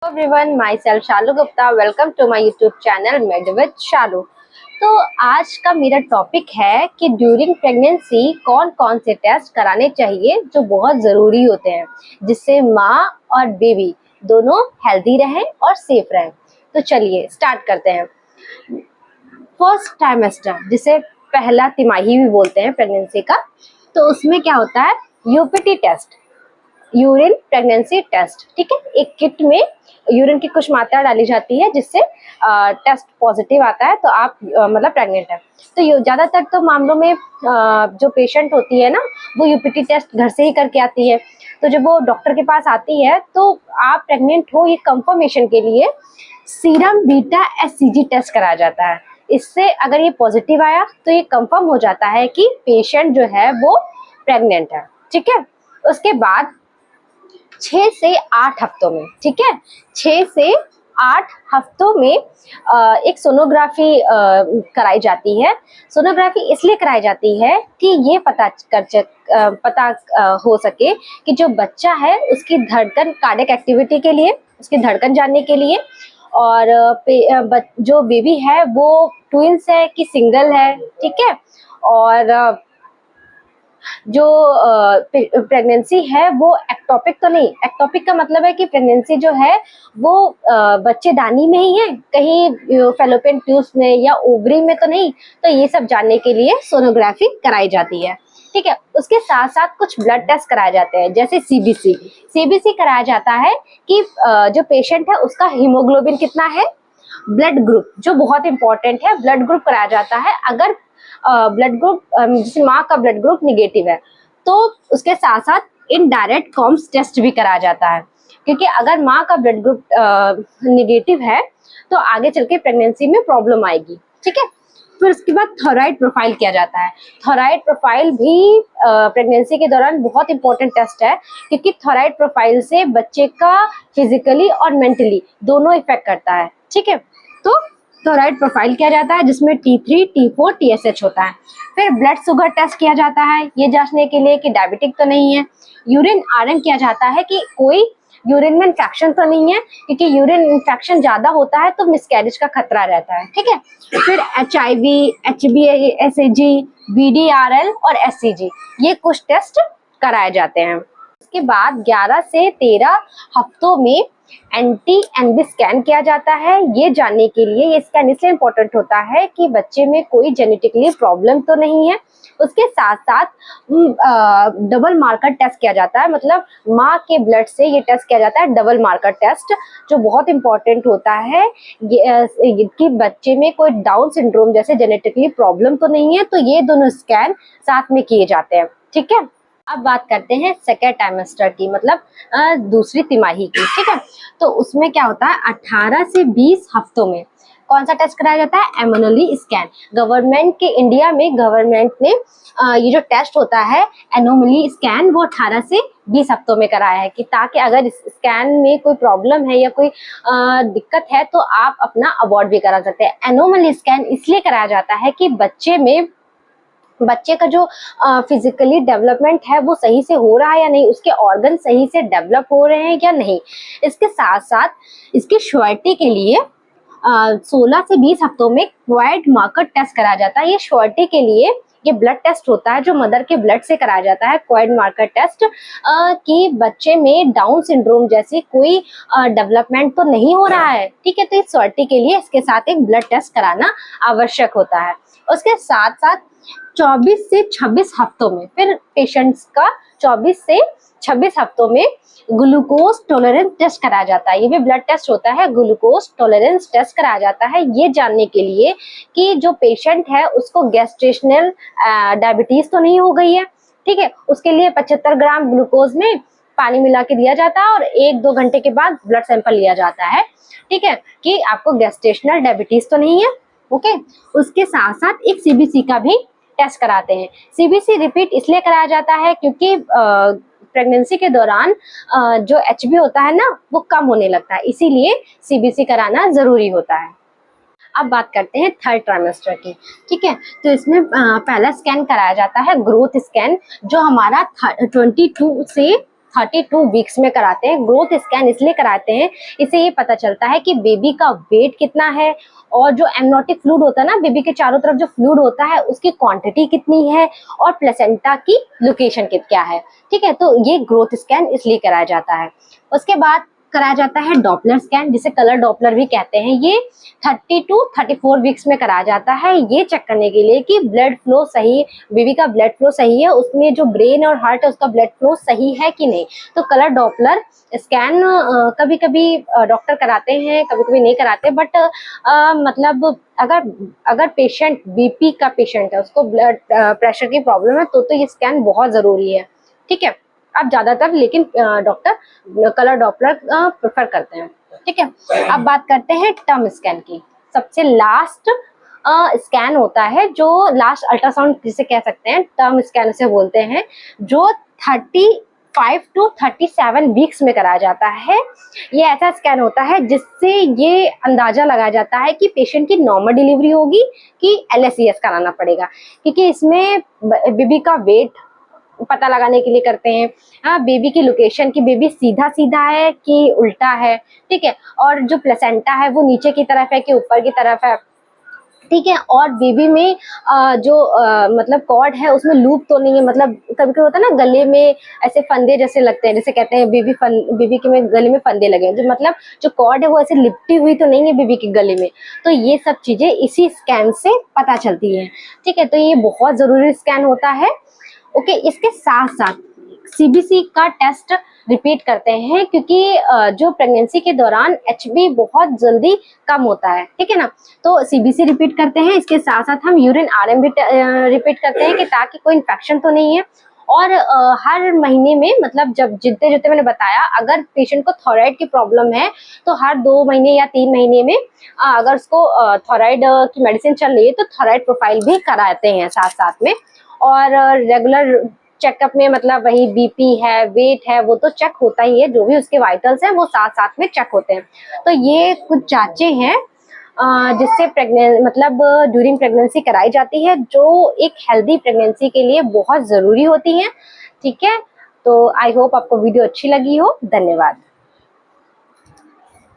Everyone, myself Shalu Gupta. Welcome to my YouTube channel made with Shalu. तो आज का मेरा टॉपिक है कि ड्यूरिंग प्रेगनेंसी कौन कौन से टेस्ट कराने चाहिए जो बहुत ज़रूरी होते हैं, जिससे माँ और बेबी दोनों हेल्दी रहें और सेफ रहें। तो चलिए स्टार्ट करते हैं। फर्स्ट ट्राइमेस्टर, जिसे पहला तिमाही भी बोलते हैं प्रेगनेंसी का, तो उसमें क्या होता है, UPT test, urine pregnancy test. ठीक है, एक किट में यूरिन की कुछ मात्रा डाली जाती है जिससे टेस्ट पॉजिटिव आता है तो आप मतलब प्रेग्नेंट है। तो ज़्यादातर तो मामलों में जो पेशेंट होती है ना, वो यूपीटी टेस्ट घर से ही करके आती है। तो जब वो डॉक्टर के पास आती है तो आप प्रेग्नेंट हो ये कंफर्मेशन के लिए सीरम बीटा एचसीजी टेस्ट कराया जाता है। इससे अगर ये पॉजिटिव आया तो ये कंफर्म हो जाता है कि पेशेंट जो है वो प्रेग्नेंट है। ठीक है, उसके बाद 6 से 8 हफ्तों में, ठीक है, 6 से 8 हफ्तों में एक सोनोग्राफी कराई जाती है। सोनोग्राफी इसलिए कराई जाती है कि ये पता हो सके कि जो बच्चा है उसकी धड़कन, कार्डियक एक्टिविटी के लिए, उसकी धड़कन जानने के लिए, और जो बेबी है वो ट्विंस है कि सिंगल है। ठीक है, और जो प्रेगनेंसी है वो एक्टोपिक तो नहीं। एक्टोपिक का मतलब है कि प्रेगनेंसी जो है वो बच्चेदानी में ही है, कहीं फैलोपियन ट्यूब्स में या ओवरी में तो नहीं। तो ये सब जानने के लिए सोनोग्राफी कराई जाती है। ठीक है, उसके साथ साथ कुछ ब्लड टेस्ट कराए जाते हैं, जैसे सीबीसी कराया जाता है कि जो पेशेंट है उसका हीमोग्लोबिन कितना है। ब्लड ग्रुप जो बहुत इंपॉर्टेंट है, ब्लड ग्रुप कराया जाता है। अगर ब्लड ग्रुप, जैसे माँ का ब्लड ग्रुप निगेटिव है तो उसके साथ साथ इनडायरेक्ट कॉम्स टेस्ट भी कराया जाता है, क्योंकि अगर माँ का ब्लड ग्रुप निगेटिव है तो आगे चल के प्रेगनेंसी में प्रॉब्लम आएगी। ठीक है, फिर उसके बाद थॉराइड प्रोफाइल किया जाता है। थॉराइड प्रोफाइल भी प्रेगनेंसी के दौरान बहुत इंपॉर्टेंट टेस्ट है, क्योंकि थॉराइड प्रोफाइल से बच्चे का फिजिकली और मेंटली दोनों इफेक्ट करता है। ठीक है, तो थॉराइड प्रोफाइल किया जाता है जिसमें T3, T4, TSH होता है। फिर ब्लड शुगर टेस्ट किया जाता है, ये जांचने के लिए कि डायबिटिक तो नहीं है। यूरिन आयरन किया जाता है कि कोई यूरिन में इन्फेक्शन तो नहीं है, क्योंकि यूरिन इन्फेक्शन ज्यादा होता है तो मिसकैरेज का खतरा रहता है। ठीक है, फिर HIV, HbA1c, VDRL और SCG, ये कुछ टेस्ट कराए जाते हैं। उसके बाद 11 से 13 हफ्तों में NT-NB स्कैन किया जाता है, ये जानने के लिए। ये स्कैन इसलिए इम्पोर्टेंट होता है कि बच्चे में कोई जेनेटिकली प्रॉब्लम तो नहीं है। उसके साथ साथ डबल मार्कर टेस्ट किया जाता है, मतलब माँ के ब्लड से ये टेस्ट किया जाता है, डबल मार्कर टेस्ट, जो बहुत इंपॉर्टेंट होता है कि बच्चे में कोई डाउन सिंड्रोम जैसे जेनेटिकली प्रॉब्लम तो नहीं है। तो ये दोनों स्कैन साथ में किए जाते हैं। ठीक है, अब बात करते हैं सेकेंड ट्राइमेस्टर की, मतलब दूसरी तिमाही की। ठीक है, तो उसमें क्या होता है, 18 से 20 हफ्तों में कौन सा टेस्ट कराया जाता है, एनोमली स्कैन। गवर्नमेंट के, इंडिया में गवर्नमेंट ने ये जो टेस्ट होता है एनोमली स्कैन, वो 18 से 20 हफ्तों में कराया है, कि ताकि अगर इस स्कैन में कोई प्रॉब्लम है या कोई दिक्कत है तो आप अपना अवॉइड भी करा सकते हैं। एनोमली स्कैन इसलिए कराया जाता है कि बच्चे का जो फिजिकली डेवलपमेंट है वो सही से हो रहा है या नहीं, उसके ऑर्गन सही से डेवलप हो रहे हैं या नहीं। इसके साथ साथ इसकी श्योरिटी के लिए 16 से 20 हफ्तों में क्वाइड मार्कर टेस्ट कराया जाता है। ये श्योरिटी के लिए ये ब्लड टेस्ट होता है जो मदर के ब्लड से कराया जाता है, क्वाइड मार्कर टेस्ट, कि बच्चे में डाउन सिंड्रोम जैसी कोई डेवलपमेंट तो नहीं हो रहा है। ठीक है, तो इस श्योरिटी के लिए इसके साथ एक ब्लड टेस्ट कराना आवश्यक होता है। उसके साथ साथ 24 से 26 हफ्तों में, फिर पेशेंट्स का 24 से 26 हफ्तों में ग्लूकोज टॉलरेंस टेस्ट कराया जाता है। ये भी ब्लड टेस्ट होता है, ग्लूकोज टॉलरेंस टेस्ट कराया जाता है, ये जानने के लिए कि जो पेशेंट है उसको गैस्ट्रेशनल डायबिटीज तो नहीं हो गई है। ठीक है, उसके लिए 75 ग्राम ग्लूकोज में पानी मिला के दिया जाता है और 1-2 घंटे के बाद ब्लड सैंपल लिया जाता है। ठीक है, कि आपको गैस्ट्रेशनल डायबिटीज तो नहीं है। ओके, उसके साथ साथ एक सीबीसी का भी टेस्ट कराते हैं। सीबीसी रिपीट इसलिए कराया जाता है क्योंकि प्रेगनेंसी के दौरान जो HB होता है ना वो कम होने लगता है, इसीलिए सीबीसी कराना जरूरी होता है। अब बात करते हैं थर्ड ट्राइमेस्टर की। ठीक है, तो इसमें पहला स्कैन कराया जाता है ग्रोथ स्कैन, जो हमारा 22 से 32 वीक्स में कराते हैं। ग्रोथ स्कैन इसलिए कराते हैं, इससे ये पता चलता है कि बेबी का वेट कितना है और जो एमनोटिक फ्लूइड होता है ना, बेबी के चारों तरफ जो फ्लूइड होता है उसकी क्वांटिटी कितनी है और प्लेसेंटा की लोकेशन क्या है। ठीक है, तो ये ग्रोथ स्कैन इसलिए कराया जाता है। उसके बाद कराया जाता है डॉपलर स्कैन, जिसे कलर डॉपलर भी कहते हैं। ये 30 to 34 वीक्स में कराया जाता है, ये चेक करने के लिए कि ब्लड फ्लो सही, बेबी का ब्लड फ्लो सही है, उसमें जो ब्रेन और हार्ट है उसका ब्लड फ्लो सही है कि नहीं। तो कलर डॉपलर स्कैन कभी कभी डॉक्टर कराते हैं, कभी कभी नहीं कराते, बट मतलब अगर पेशेंट बीपी का पेशेंट है, उसको ब्लड प्रेशर की प्रॉब्लम है, तो ये स्कैन बहुत जरूरी है। ठीक है, अब ज्यादातर लेकिन डॉक्टर कलर डॉपलर प्रेफर करते हैं। ठीक है, अब बात करते हैं टर्म स्कैन की। सबसे लास्ट स्कैन होता है, जो लास्ट अल्ट्रासाउंड जिसे कह सकते हैं, टर्म स्कैन से बोलते हैं, जो 35 to 37 वीक्स में कराया जाता है। ये ऐसा स्कैन होता है जिससे ये अंदाजा लगाया जाता है कि पेशेंट की नॉर्मल डिलीवरी होगी कि LSES कराना पड़ेगा, क्योंकि इसमें बेबी का वेट पता लगाने के लिए करते हैं। हाँ, बेबी की लोकेशन की बेबी सीधा सीधा है कि उल्टा है। ठीक है, और जो प्लेसेंटा है वो नीचे की तरफ है कि ऊपर की तरफ है। ठीक है, और बेबी में जो मतलब कॉर्ड है उसमें लूप तो नहीं है, मतलब कभी कभी होता है ना गले में ऐसे फंदे जैसे लगते हैं, जैसे कहते हैं बेबी के में गले में फंदे लगे हैं, जो मतलब जो कॉर्ड है वो ऐसे लिपटी हुई तो नहीं है बेबी के गले में। तो ये सब चीजें इसी स्कैन से पता चलती है। ठीक है, तो ये बहुत जरूरी स्कैन होता है। ओके, इसके साथ साथ CBC का टेस्ट रिपीट करते हैं, क्योंकि जो प्रेगनेंसी के दौरान HB बहुत जल्दी कम होता है। ठीक है ना, तो CBC रिपीट करते हैं, इसके साथ साथ हम यूरिन RM भी रिपीट करते हैं कि ताकि कोई इन्फेक्शन तो नहीं है। और हर महीने में, मतलब जब जितने जितने मैंने बताया, अगर पेशेंट को थायराइड की प्रॉब्लम है तो हर 2 महीने या 3 महीने में अगर उसको थायराइड की मेडिसिन चल रही है तो थायराइड प्रोफाइल भी कराते हैं साथ साथ में। और रेगुलर चेकअप में, मतलब वही BP है, वेट है, वो तो चेक होता ही है, जो भी उसके वाइटल्स हैं वो साथ साथ में चेक होते हैं। तो ये कुछ जांचें हैं जिससे मतलब ड्यूरिंग प्रेगनेंसी कराई जाती है, जो एक हेल्दी प्रेगनेंसी के लिए बहुत जरूरी होती है। ठीक है, तो आई होप आपको वीडियो अच्छी लगी हो। धन्यवाद।